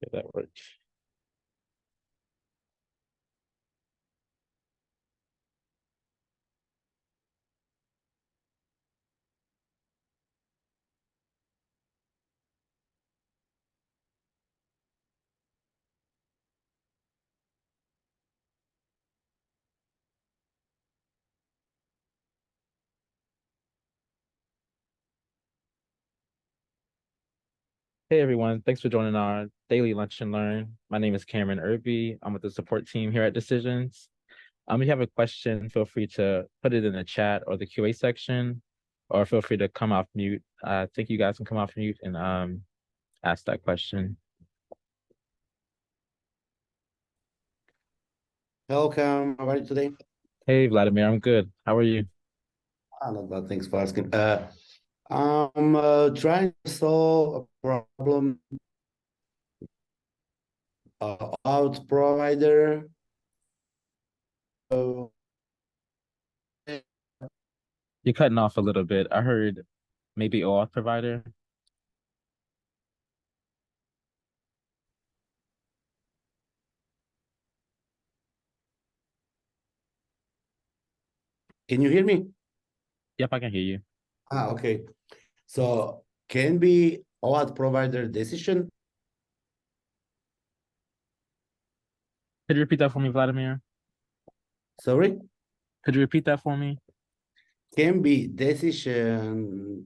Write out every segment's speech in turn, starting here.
Okay, that works. Hey everyone, thanks for joining our daily lunch and learn. My name is Cameron Irby. I'm with the support team here at Decisions. If you have a question, feel free to put it in the chat or the QA section, or feel free to come off mute. I think you guys can come off mute and ask that question. Welcome. How are you today? Hey Vladimir, I'm good. How are you? Not bad. Thanks for asking. I'm trying to solve a problem out provider. Uh, You're cutting off a little bit. I heard maybe OAuth provider. can you hear me? Yep, I can hear you. Okay. So can be OAuth provider decision. Could you repeat that for me, Vladimir? Sorry, Could you repeat that for me? can be decision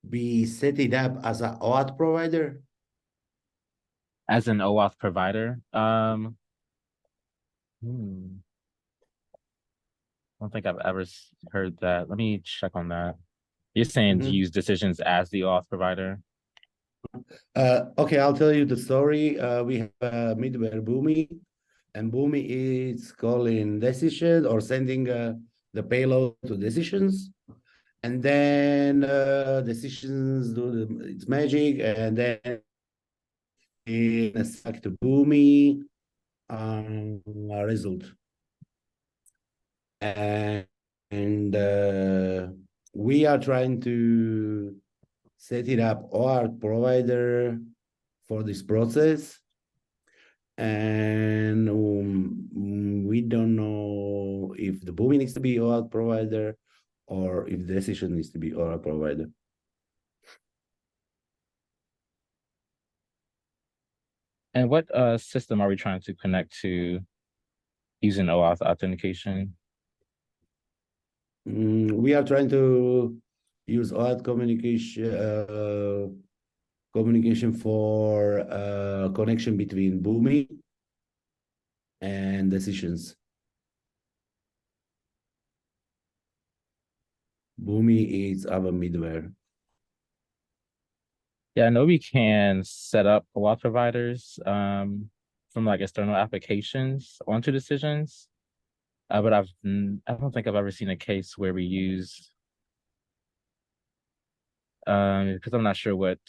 be set it up as a OAuth provider. As an OAuth provider? Hmm. I don't think I've ever heard that. Let me check on that. You're saying to Mhm. use decisions as the auth provider? Okay, I'll tell you the story. We have middleware Boomi, and Boomi is calling decision or sending the payload to decisions, and then decisions do its magic, and then it's back to Boomi a result. And we are trying to set it up our provider for this process, and we don't know if the Boomi needs to be OAuth provider or if the decision needs to be OAuth provider. And what system are we trying to connect to using OAuth authentication? We are trying to use OAuth communication for connection between Boomi and decisions. Boomi is our middleware. Yeah, I know we can set up OAuth providers from like external applications onto decisions, but I don't think I've ever seen a case where we use because I'm not sure what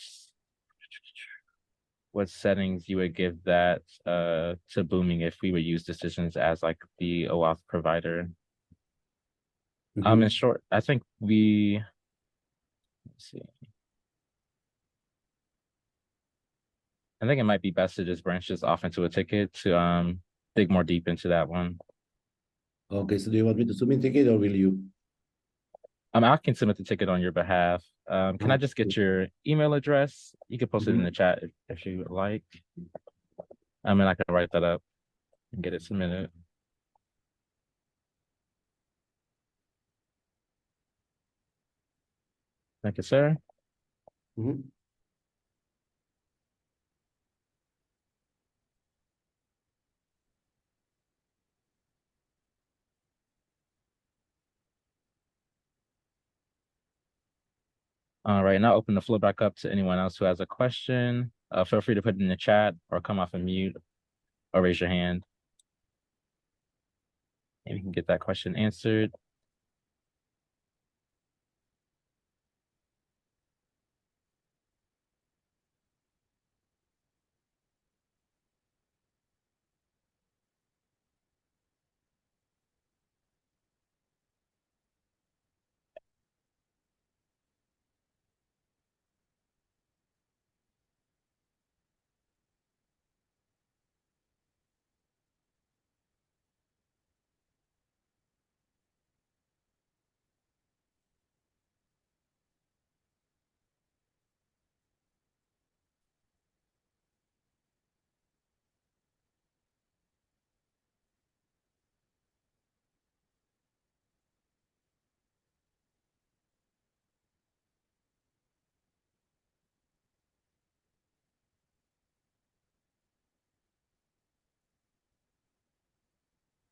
settings you would give that to booming if we would use decisions as like the OAuth provider. In Mhm. short, I think let's see. I think it might be best to just branch this off into a ticket to dig more deep into that one. Okay, so do you want me to submit ticket or will you? I can submit the ticket on your behalf. Can I just get your email address? You can post it in the Mhm. chat if you would like. And I can write that up and get it submitted. Thank you, sir. Mhm. All right, now open the floor back up to anyone else who has a question. Feel free to put it in the chat or come off of mute or raise your hand. And we can get that question answered.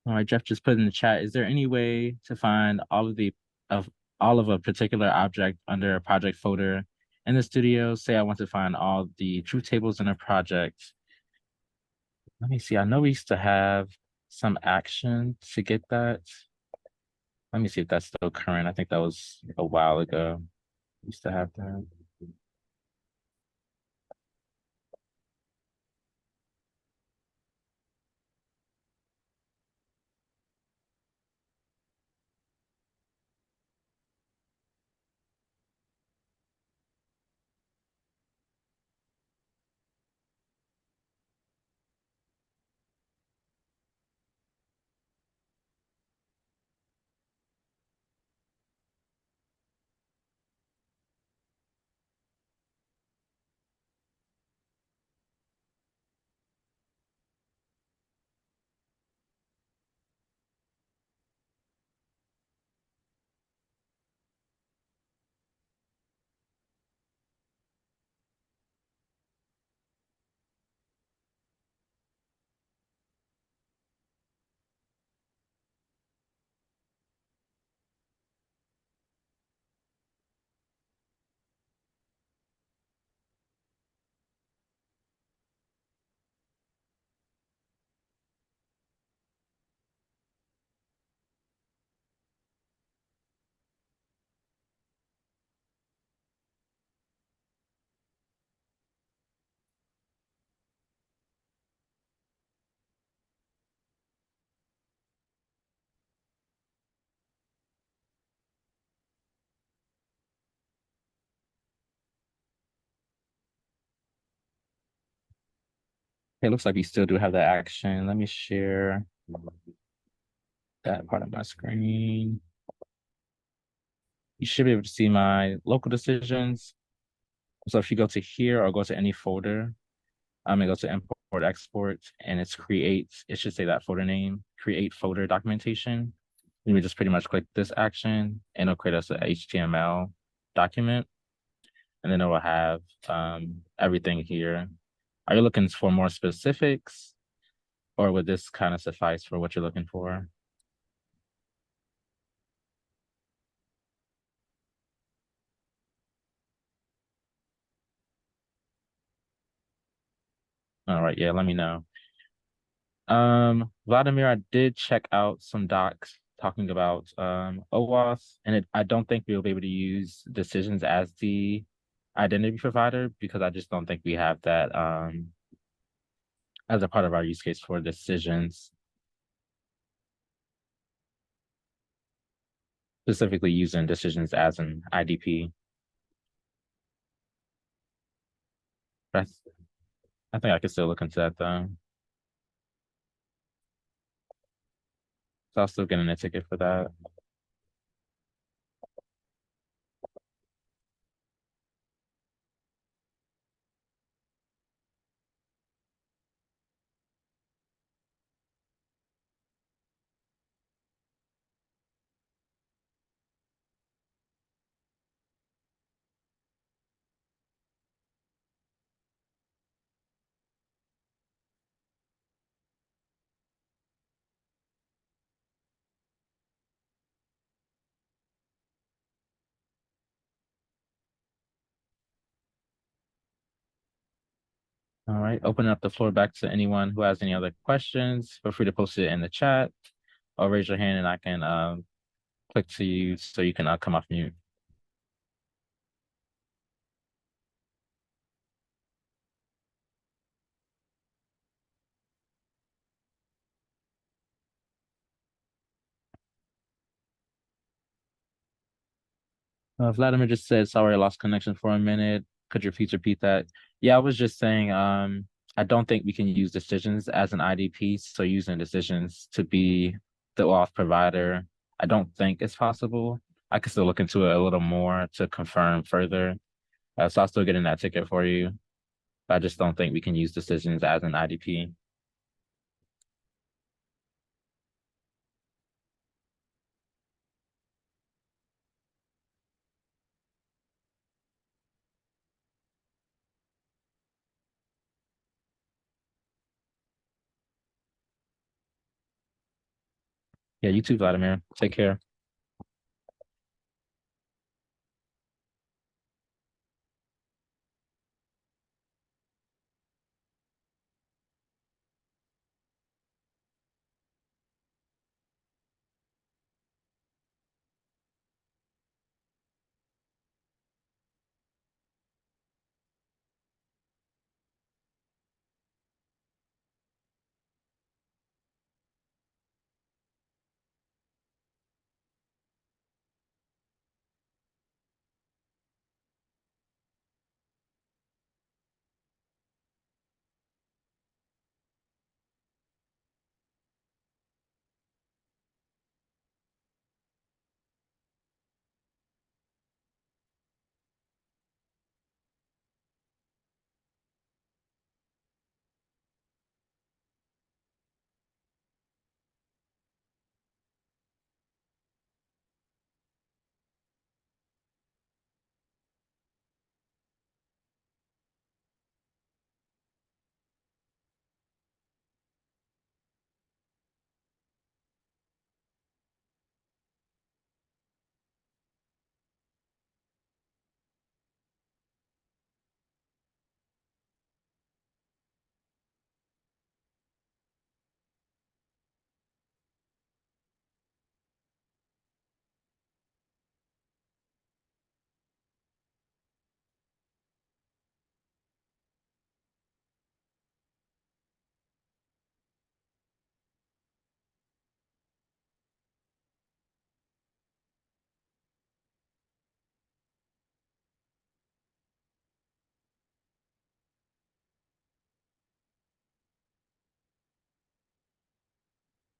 All right, Jeff just put in the chat. Is there any way to find of all of a particular object under a project folder in the studio? Say I want to find all the truth tables in a project. Let me see. I know we used to have some action to get that. Let me see if that's still current. I think that was a while ago. We used to have that. It looks like we still do have that action. Let me share that part of my screen. You should be able to see my local decisions. So if you go to here or go to any folder, I'm gonna go to import export and it's create, it should say that folder name, create folder documentation. And we just pretty much click this action and it'll create us an HTML document. And then it will have everything here. Are you looking for more specifics or would this kind of suffice for what you're looking for? All right, yeah, let me know. Vladimir, I did check out some docs talking about OAuth, and I don't think we'll be able to use decisions as the identity provider because I just don't think we have that as a part of our use case for decisions, specifically using decisions as an IDP. But I think I could still look into that though. So I'll still get in a ticket for that. All right, open up the floor back to anyone who has any other questions. Feel free to post it in the chat or raise your hand and I can click to you so you can come off mute. Vladimir just said, sorry, I lost connection for a minute. Could you please repeat that? Yeah, I was just saying, I don't think we can use decisions as an IDP. So using decisions to be the OAuth provider, I don't think it's possible. I could still look into it a little more to confirm further. So I'll still get in that ticket for you. I just don't think we can use decisions as an IDP. Yeah, you too, Vladimir. Take care.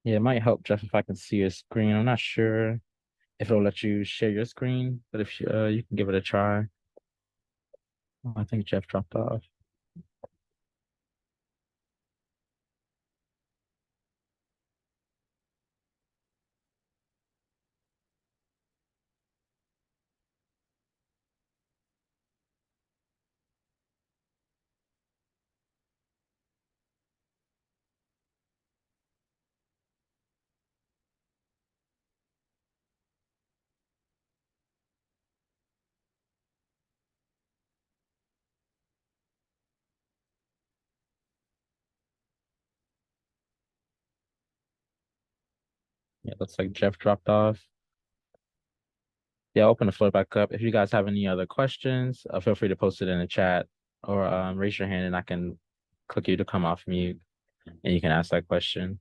Yeah, it might help, Jeff, if I can see your screen. I'm not sure if it'll let you share your screen, but if you can give it a try. Oh, I think Jeff dropped off. Yeah, looks like Jeff dropped off. Yeah, I'll open the floor back up. If you guys have any other questions, feel free to post it in the chat or raise your hand and I can click you to come off mute and you can ask that question.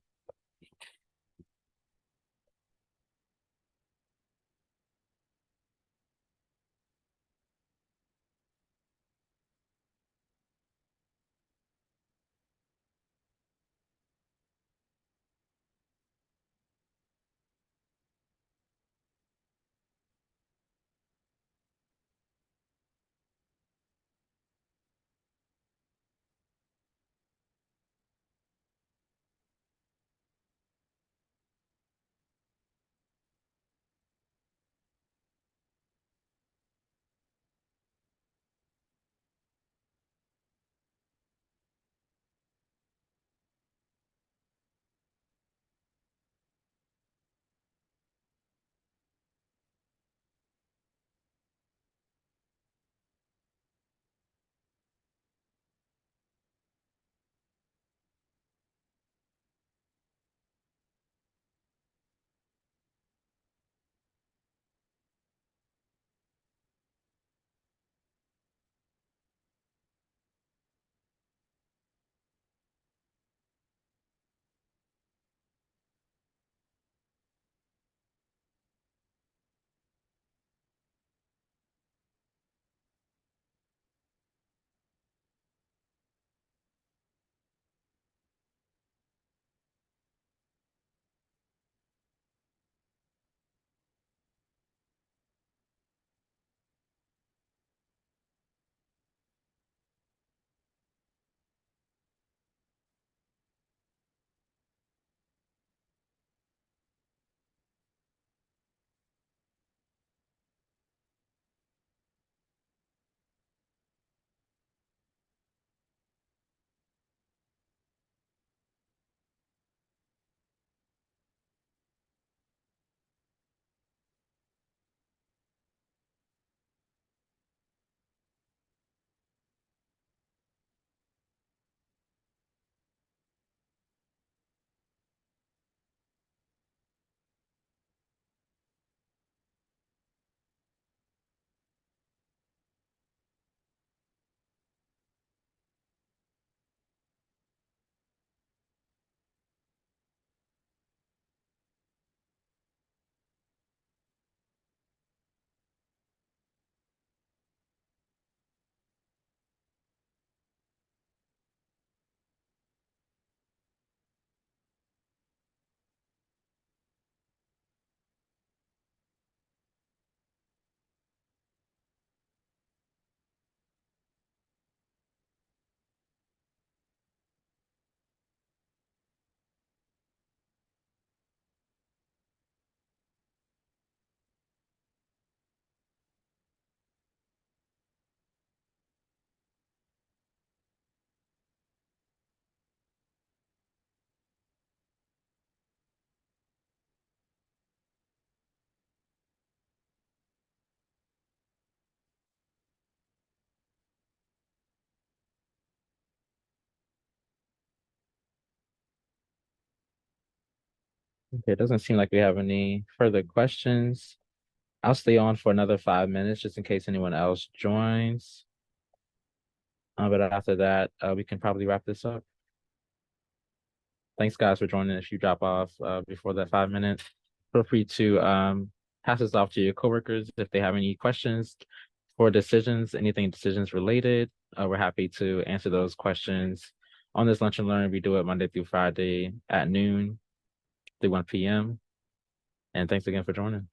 Okay, it doesn't seem like we have any further questions. I'll stay on for another 5 minutes just in case anyone else joins. But after that, we can probably wrap this up. Thanks, guys, for joining. If you drop off before that 5 minutes, feel free to pass this off to your coworkers if they have any questions for decisions, anything decisions related. We're happy to answer those questions on this Lunch and Learn. We do it Monday through Friday at noon through 1 p.m. And thanks again for joining.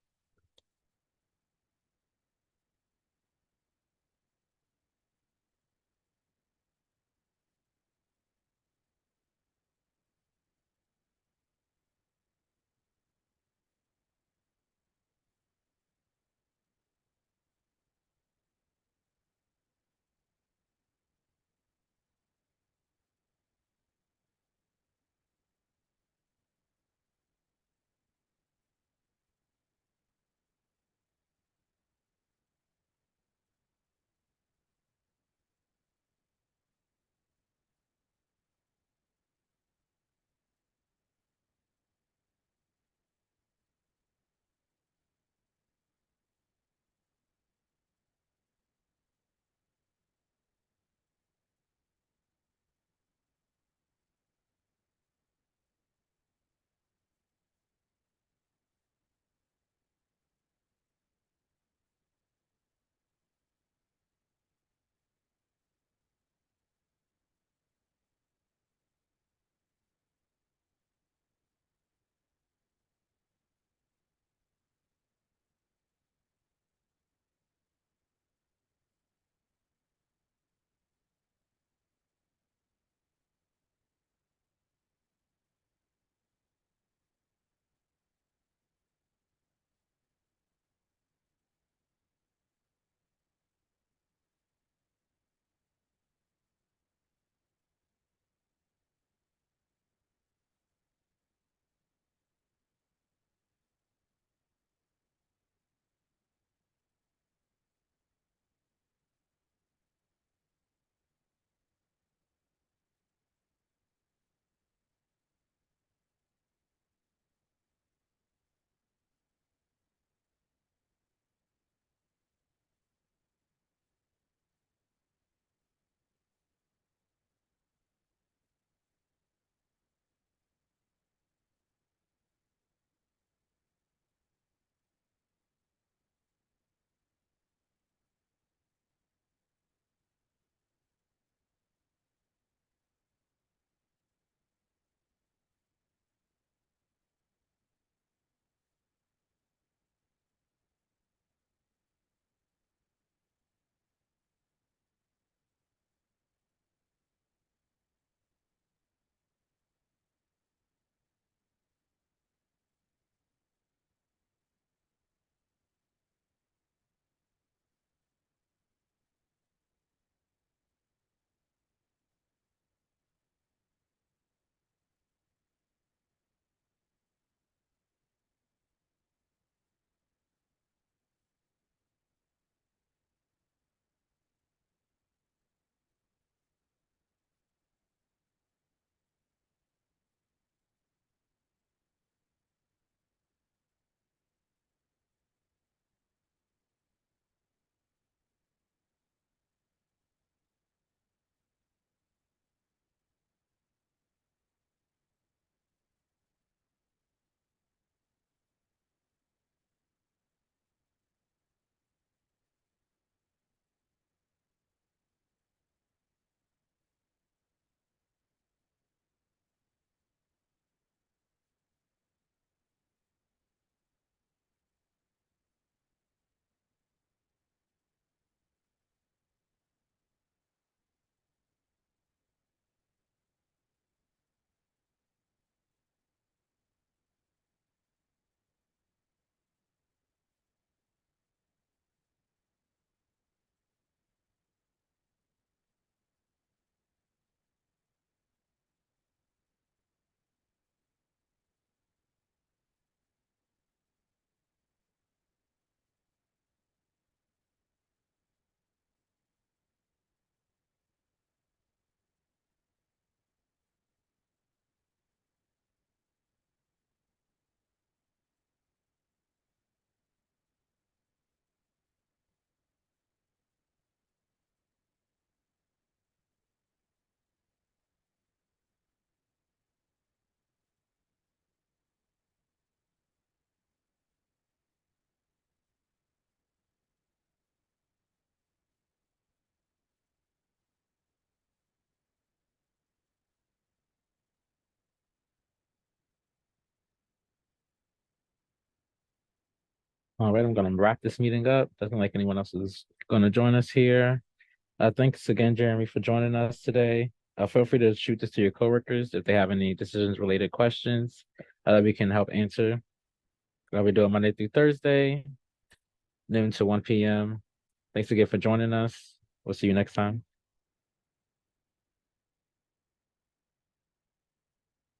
All right, I'm gonna wrap this meeting up. Doesn't like anyone else is gonna join us here. Thanks again, Jeremy, for joining us today. Feel free to shoot this to your coworkers if they have any decisions related questions that we can help answer. We do it Monday through Thursday, noon to 1 p.m. Thanks again for joining us. We'll see you next time.